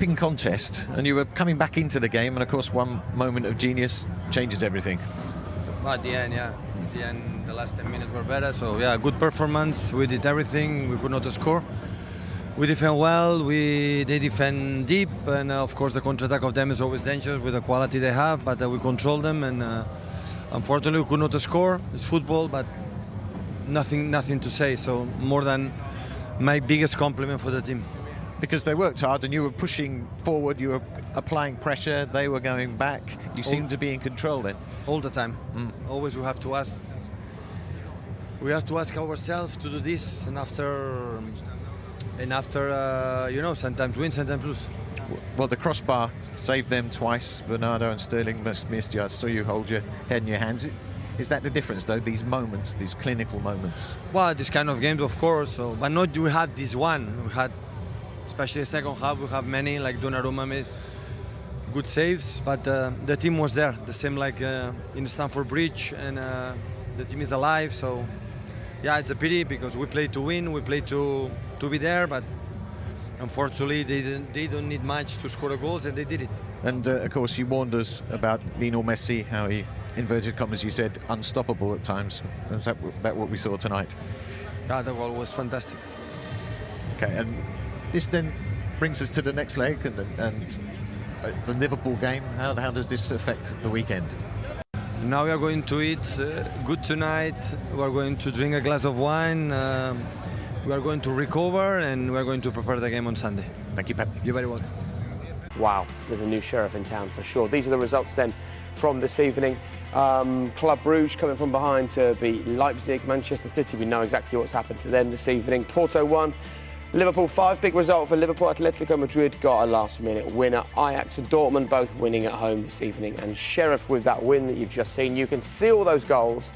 gripping contest, and you were coming back into the game, and of course one moment of genius changes everything. At the end, yeah. At the end, the last 10 minutes were better. So yeah, good performance. We did everything. We could not score. We defend well. They defend deep, and of course the counter-attack of them is always dangerous with the quality they have. But we control them, and unfortunately we could not score. It's football, but nothing to say. So more than my biggest compliment for the team. Because they worked hard and you were pushing forward, you were applying pressure, they were going back. You seemed to be in control then. All the time. Always we have to ask ourselves to do this, and after you know, sometimes win, sometimes lose. Well, the crossbar saved them twice. Bernardo and Sterling missed you. I saw you hold your head in your hands. Is that the difference, though, these moments, these clinical moments? Well, this kind of games, of course, but not we had this one. We had, especially the second half, we have many, like Donnarumma made good saves, but the team was there, the same like in Stamford Bridge, and the team is alive. So yeah, it's a pity because we play to win, we play to be there, but unfortunately they don't need much to score the goals, and they did it. And of course you warned us about Lionel Messi, how he, inverted commas, you said, unstoppable at times. Is that what we saw tonight? Yeah, that goal was fantastic. Okay, and this then brings us to the next leg and the Liverpool game. How does this affect the weekend? Now we are going to eat good tonight. We are going to drink a glass of wine. We are going to recover, and we are going to prepare the game on Sunday. Thank you, Pep. You're very welcome. Wow, there's a new sheriff in town for sure. These are the results then from this evening. Club Brugge coming from behind to beat Leipzig. Manchester City, we know exactly what's happened to them this evening. Porto 1, Liverpool 5. Big result for Liverpool. Atletico Madrid got a last-minute winner. Ajax and Dortmund both winning at home this evening. And Sheriff with that win that you've just seen. You can see all those goals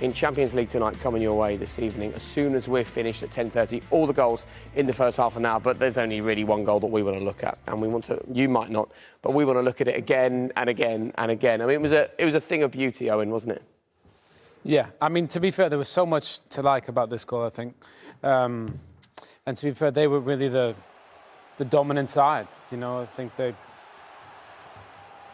in Champions League tonight coming your way this evening. As soon as we're finished at 10:30, all the goals in the first half an hour. But there's only really one goal that we want to look at, and we want to. You might not, but we want to look at it again and again and again. I mean, it was a thing of beauty, Owen, wasn't it? Yeah, I mean, to be fair, there was so much to like about this goal, I think. And to be fair, they were really the dominant side. You know, I think they.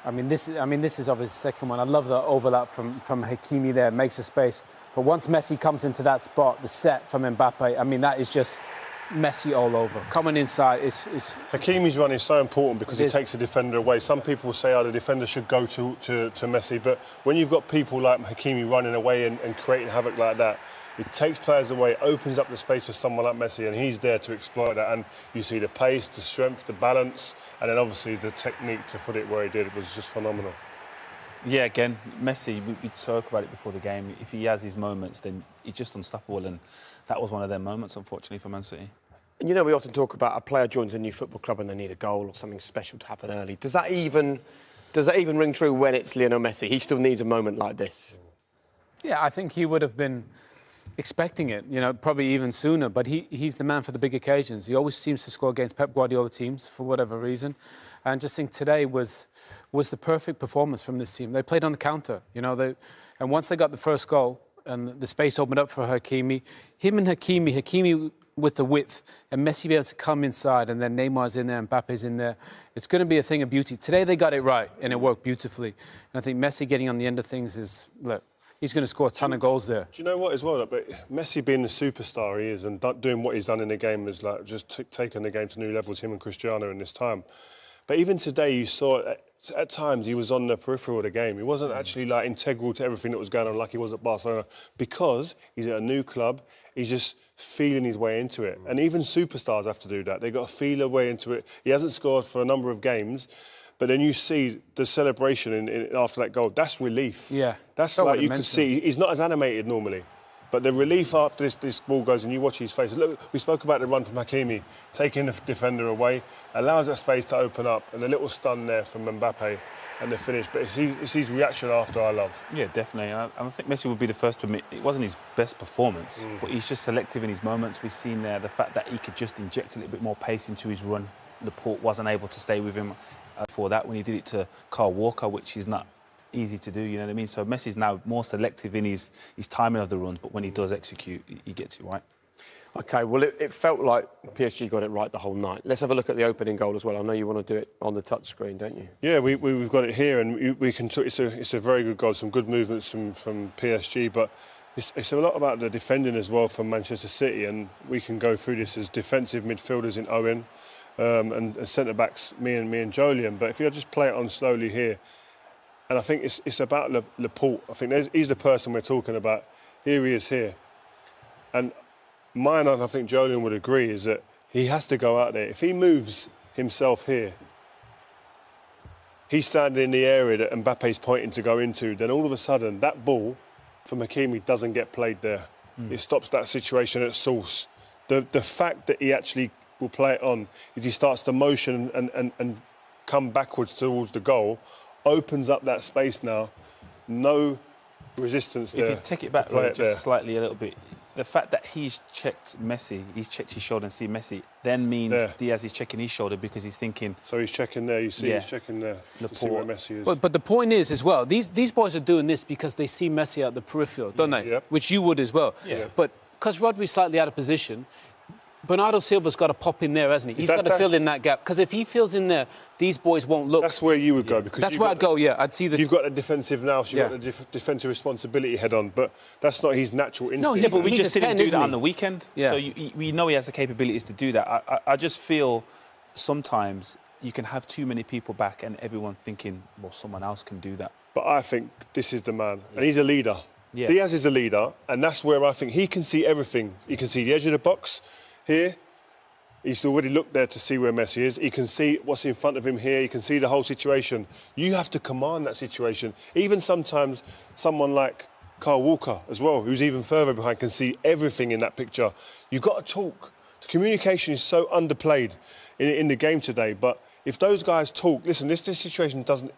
I mean, this is obviously the second one. I love the overlap from Hakimi there, makes a space. But once Messi comes into that spot, the set from Mbappe, I mean, that is just Messi all over. Coming inside, it's Hakimi's run is so important because he takes the defender away. Some people will say, the defender should go to Messi. But when you've got people like Hakimi running away and creating havoc like that, it takes players away, opens up the space for someone like Messi, and he's there to exploit that. And you see the pace, the strength, the balance, and then obviously the technique to put it where he did was just phenomenal. Yeah, again, Messi, we spoke about it before the game. If he has his moments, then he's just unstoppable, and that was one of their moments, unfortunately, for Man City. And you know, we often talk about a player joins a new football club and they need a goal or something special to happen early. Does that even ring true when it's Lionel Messi? He still needs a moment like this. Yeah, I think he would have been expecting it, you know, probably even sooner. But he's the man for the big occasions. He always seems to score against Pep Guardiola teams for whatever reason. And just think today was the perfect performance from this team. They played on the counter, you know. And once they got the first goal and the space opened up for Hakimi, Hakimi with the width, and Messi be able to come inside, and then Neymar's in there and Mbappe's in there. It's going to be a thing of beauty. Today they got it right, and it worked beautifully. And I think Messi getting on the end of things is, look, he's going to score a ton of goals there. Do you know what as well? But Messi being the superstar he is and doing what he's done in the game is like just taking the game to new levels, him and Cristiano in this time. But even today you saw at times he was on the peripheral of the game. He wasn't actually like integral to everything that was going on like he was at Barcelona, because he's at a new club. He's just feeling his way into it. And even superstars have to do that. They've got to feel their way into it. He hasn't scored for a number of games, but then you see the celebration after that goal. That's relief. Yeah. That's like you can see. He's not as animated normally. But the relief after this ball goes and you watch his face. Look, we spoke about the run from Hakimi, taking the defender away, allows that space to open up, and a little stun there from Mbappe and the finish. But it's his reaction after I love. Yeah, definitely. And I think Messi would be the first to admit it wasn't his best performance, but he's just selective in his moments. We've seen there the fact that he could just inject a little bit more pace into his run. Laporte wasn't able to stay with him for that when he did it to Kyle Walker, which is not easy to do, you know what I mean? So Messi's now more selective in his timing of the runs, but when he does execute, he gets it right. OK, well, it felt like PSG got it right the whole night. Let's have a look at the opening goal as well. I know you want to do it on the touch screen, don't you? Yeah, we've got it here, and we can. It's a very good goal. Some good movements from PSG, but it's a lot about the defending as well from Manchester City, and we can go through this as defensive midfielders in Owen and centre backs, me and Jolien. But if you just play it on slowly here, and I think it's about Laporte. I think he's the person we're talking about. Here he is here, and mine, and I think Jolien would agree, is that he has to go out there. If he moves himself here, he's standing in the area that Mbappe's pointing to go into, then all of a sudden that ball from Hakimi doesn't get played there. It stops that situation at source. The fact that he actually will play it on is he starts to motion and come backwards towards the goal, opens up that space now. No resistance there. If you take it back just slightly a little bit, the fact that he's checked Messi, he's checked his shoulder and see Messi, then means Diaz is checking his shoulder because he's thinking... So he's checking there, you see, he's checking there to see where Messi is. But the point is as well, these boys are doing this because they see Messi at the peripheral, don't they? Yep. Which you would as well. Yeah. But because Rodri's slightly out of position, Bernardo Silva's got to pop in there, hasn't he? He's got to fill in that gap. Because if he fills in there, these boys won't look. That's where you would go. Because that's where I'd go, yeah. I'd see the... You've got the defensive now, so you've got the defensive responsibility head on, but that's not his natural instinct. No, yeah, but we He's just didn't do that on the weekend. Yeah. So we know he has the capabilities to do that. I just feel sometimes you can have too many people back and everyone thinking, well, someone else can do that. But I think this is the man, and he's a leader. Yeah. Diaz is a leader, and that's where I think he can see everything. He can see the edge of the box here. He's already looked there to see where Messi is. He can see what's in front of him here. He can see the whole situation. You have to command that situation. Even sometimes someone like Kyle Walker as well, who's even further behind, can see everything in that picture. You've got to talk. The communication is so underplayed in the game today. But if those guys talk, listen, this situation doesn't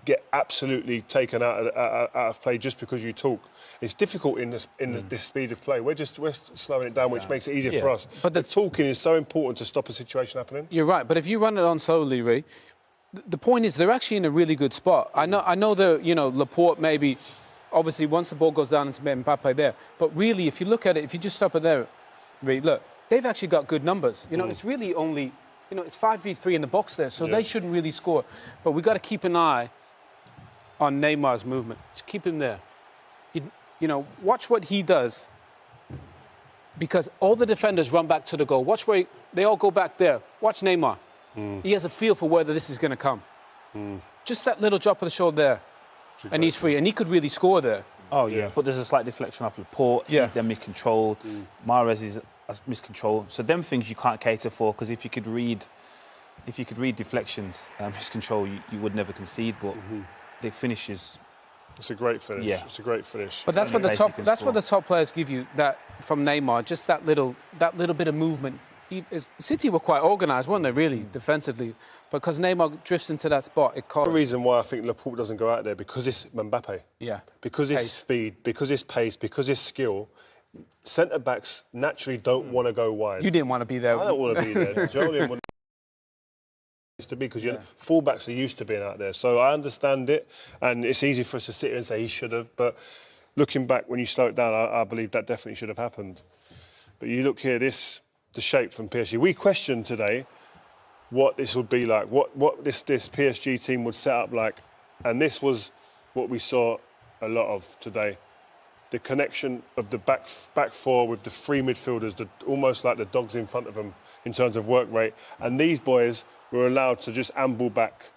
get absolutely taken out of play just because you talk. It's difficult in this speed of play. We're slowing it down, which makes it easier for us. But the talking is so important to stop a situation happening. You're right, but if you run it on slowly, Ray, the point is they're actually in a really good spot. I know that, you know, Laporte maybe, obviously once the ball goes down into Mbappe there, but really if you look at it, if you just stop it there, Ray, look, they've actually got good numbers. You know, it's really only, you know, it's 5v3 in the box there, so they shouldn't really score. But we've got to keep an eye on Neymar's movement. Just keep him there. You know, watch what he does, because all the defenders run back to the goal. Watch where they all go back there. Watch Neymar. He has a feel for whether this is going to come. Just that little drop of the shoulder there, and he's free. And he could really score there. Oh, yeah. But there's a slight deflection off Laporte. Yeah. They're miscontrolled. Mahrez is miscontrolled. So them things you can't cater for, because if you could read deflections, miscontrol, you would never concede. But the finish is... It's a great finish. Yeah. It's a great finish. But that's what the top players give you, that from Neymar, just that little bit of movement. City were quite organised, weren't they, really, defensively? Because Neymar drifts into that spot, it caused... The reason why I think Laporte doesn't go out there, because it's Mbappe. Yeah. Because it's speed, because it's pace, because it's skill. Centre-backs naturally don't want to go wide. You didn't want to be there. I don't want to be there. Jolien wouldn't to be, because fullbacks are used to being out there. So I understand it, and it's easy for us to sit here and say he should have. But looking back, when you slow it down, I believe that definitely should have happened. But you look here, the shape from PSG. We questioned today what this would be like, what this PSG team would set up like, and this was what we saw a lot of today. The connection of the back four with the three midfielders, almost like the dogs in front of them in terms of work rate. And these boys were allowed to just amble back.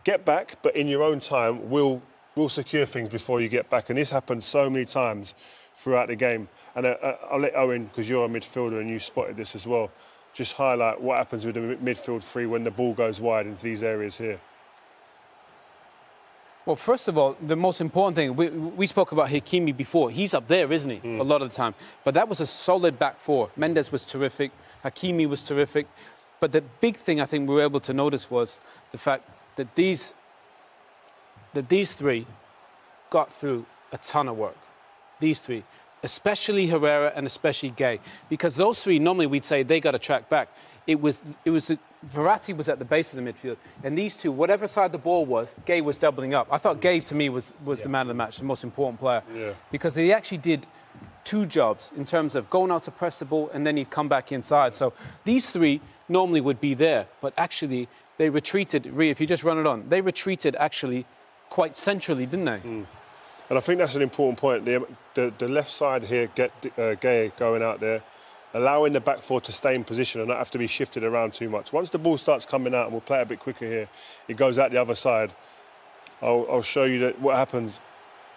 Get back, but in your own time, we'll secure things before you get back. And this happened so many times throughout the game. And I'll let Owen, because you're a midfielder and you spotted this as well, just highlight what happens with the midfield three when the ball goes wide into these areas here. Well, first of all, the most important thing, we spoke about Hakimi before. He's up there, isn't he, a lot of the time. But that was a solid back four. Mendes was terrific. Hakimi was terrific. But the big thing I think we were able to notice was the fact that these three got through a ton of work. These three, especially Herrera and especially Gay. Because those three, normally we'd say they got to track back. Verratti was at the base of the midfield. And these two, whatever side the ball was, Gay was doubling up. I thought Gay, to me, was the man of the match, the most important player. Yeah. Because he actually did two jobs in terms of going out to press the ball and then he'd come back inside. So these three normally would be there, but actually they retreated. If you just run it on, they retreated actually quite centrally, didn't they? And I think that's an important point. The left side here, Gay going out there, allowing the back four to stay in position and not have to be shifted around too much. Once the ball starts coming out, and we'll play it a bit quicker here, it goes out the other side. I'll show you what happens.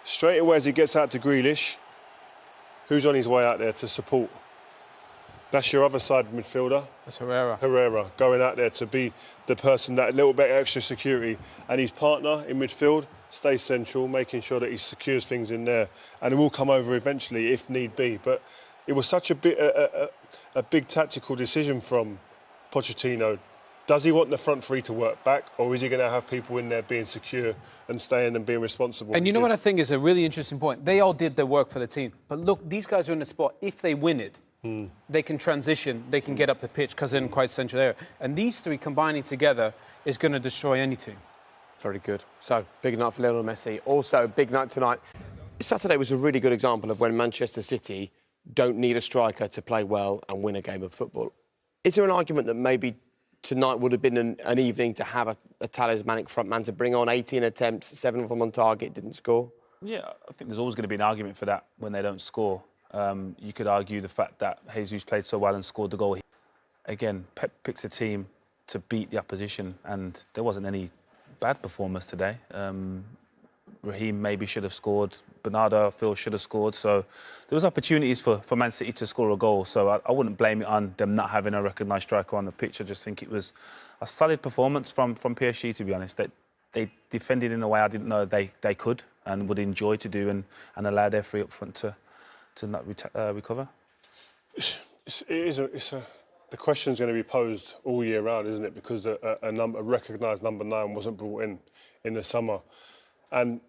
Straight away as he gets out to Grealish, who's on his way out there to support? That's your other side midfielder. That's Herrera. Herrera going out there to be the person, that little bit extra security. And his partner in midfield stays central, making sure that he secures things in there. And it will come over eventually if need be. But it was such a big tactical decision from Pochettino. Does he want the front three to work back, or is he going to have people in there being secure and staying and being responsible? And you know what I think is a really interesting point? They all did their work for the team. But look, these guys are in a spot, if they win it, they can transition, they can get up the pitch because they're in quite central area. And these three combining together is going to destroy any team. Very good. So, big night for Lionel Messi. Also, big night tonight. Saturday was a really good example of when Manchester City don't need a striker to play well and win a game of football. Is there an argument that maybe tonight would have been an evening to have a talismanic front man to bring on 18 attempts, 7 of them on target, didn't score? Yeah, I think there's always going to be an argument for that when they don't score. You could argue the fact that Jesus played so well and scored the goal. Again, Pep picks a team to beat the opposition, and there wasn't any bad performance today. Raheem maybe should have scored. Bernardo, I feel, should have scored. So there was opportunities for Man City to score a goal. So I wouldn't blame it on them not having a recognised striker on the pitch. I just think it was a solid performance from PSG, to be honest. They defended in a way I didn't know they could and would enjoy to do, and allow their three up front to not recover. The question's going to be posed all year round, isn't it? Because a recognised number 9 wasn't brought in the summer. And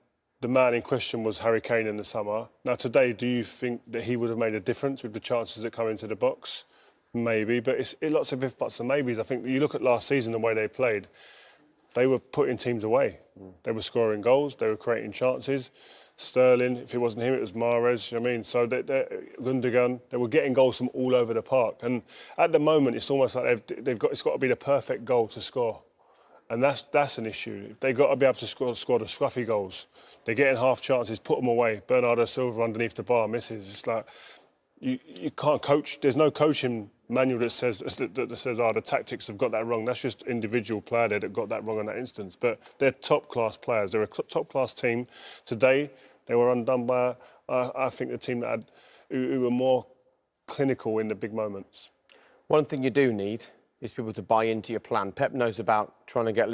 the man in question was Harry Kane in the summer. Now, today, do you think that he would have made a difference with the chances that come into the box? Maybe, but it's lots of if, buts and maybes. I think you look at last season, the way they played, they were putting teams away. They were scoring goals, they were creating chances. Sterling, if it wasn't him, it was Mahrez. You know what I mean? So Gundogan, they were getting goals from all over the park. And at the moment, it's almost like it's got to be the perfect goal to score. And that's an issue. They've got to be able to score the scruffy goals. They're getting half chances, put them away. Bernardo Silva underneath the bar misses. It's like you can't coach. There's no coaching manual that says the tactics have got that wrong. That's just individual player there that got that wrong in that instance. But they're top class players. They're a top class team. Today they were undone by I think the team that who were more clinical in the big moments. One thing you do need is people to buy into your plan. Pep knows about trying to get